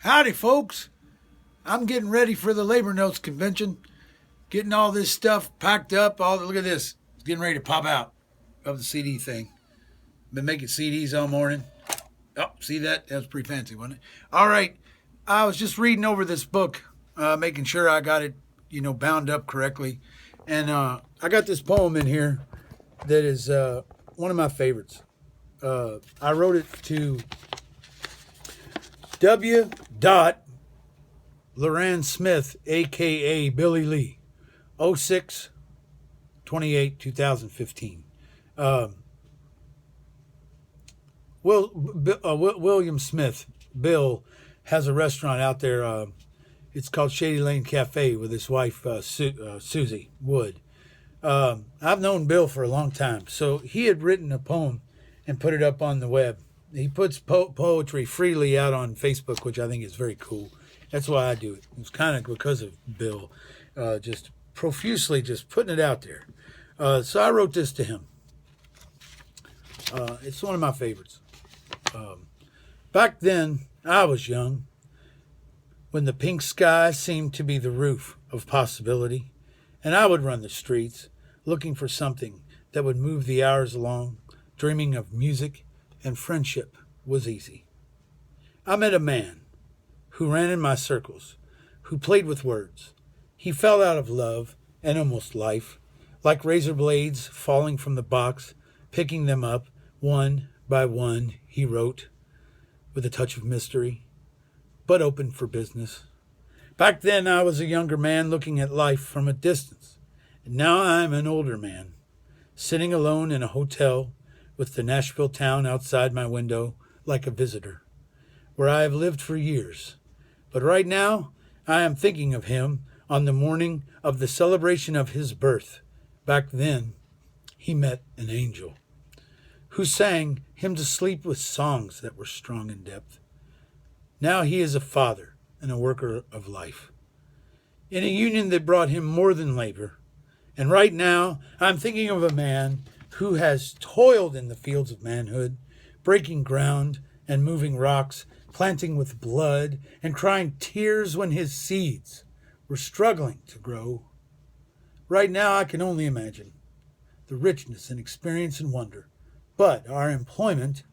Howdy, folks. I'm getting ready for the Labor Notes convention. Getting all this stuff packed up. Look at this. It's getting ready to pop out of the CD thing. Been making CDs all morning. Oh, see that? That was pretty fancy, wasn't it? All right. I was just reading over this book, making sure I got it, bound up correctly. And I got this poem in here that is one of my favorites. I wrote it to W. Loran Smith, a.k.a. Billy Lee, 06/28/2015. William Smith, Bill, has a restaurant out there. It's called Shady Lane Cafe with his wife, Susie Wood. I've known Bill for a long time. So he had written a poem and put it up on the web. He puts poetry freely out on Facebook, which I think is very cool. That's why I do it. It's kind of because of Bill, just profusely just putting it out there. So I wrote this to him. It's one of my favorites. Back then, I was young, when the pink sky seemed to be the roof of possibility, and I would run the streets looking for something that would move the hours along, dreaming of music and friendship was easy. I met a man who ran in my circles, who played with words. He fell out of love and almost life, like razor blades falling from the box, picking them up one by one, he wrote, with a touch of mystery, but open for business. Back then I was a younger man looking at life from a distance, and now I'm an older man, sitting alone in a hotel with the Nashville town outside my window like a visitor, where I have lived for years. But right now, I am thinking of him on the morning of the celebration of his birth. Back then, he met an angel who sang him to sleep with songs that were strong in depth. Now he is a father and a worker of life, in a union that brought him more than labor. And right now, I'm thinking of a man who has toiled in the fields of manhood, breaking ground and moving rocks, planting with blood and crying tears when his seeds were struggling to grow. Right now, I can only imagine the richness and experience and wonder, but our employment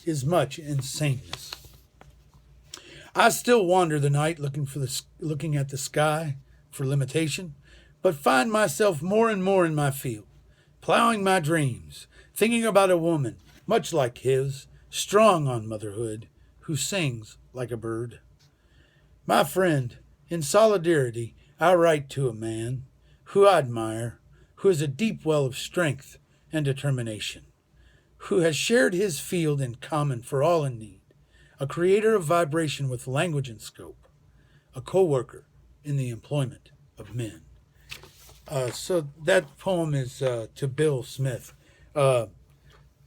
is much insaneness. I still wander the night looking at the sky for limitation, but find myself more and more in my field, plowing my dreams, thinking about a woman much like his, strong on motherhood, who sings like a bird. My friend, in solidarity, I write to a man who I admire, who is a deep well of strength and determination, who has shared his field in common for all in need, a creator of vibration with language and scope, a co-worker in the employment of men. So that poem is to Bill Smith. I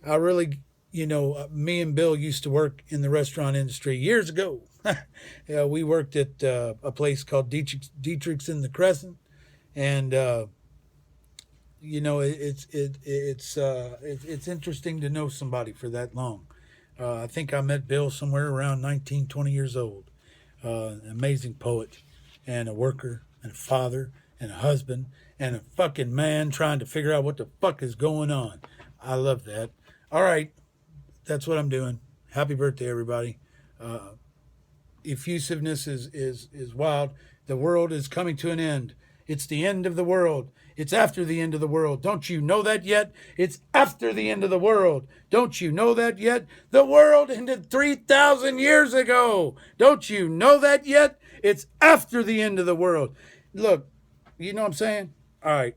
really, me and Bill used to work in the restaurant industry years ago. We worked at a place called Dietrich's in the Crescent, and it's interesting to know somebody for that long. I think I met Bill somewhere around 19, 20 years old. An amazing poet and a worker and a father and a husband and a fucking man trying to figure out what the fuck is going on. I love that. All right. That's what I'm doing. Happy birthday, everybody. Effusiveness is wild. The world is coming to an end. It's the end of the world. It's after the end of the world. Don't you know that yet? It's after the end of the world. Don't you know that yet? The world ended 3,000 years ago. Don't you know that yet? It's after the end of the world. Look, you know what I'm saying? All right.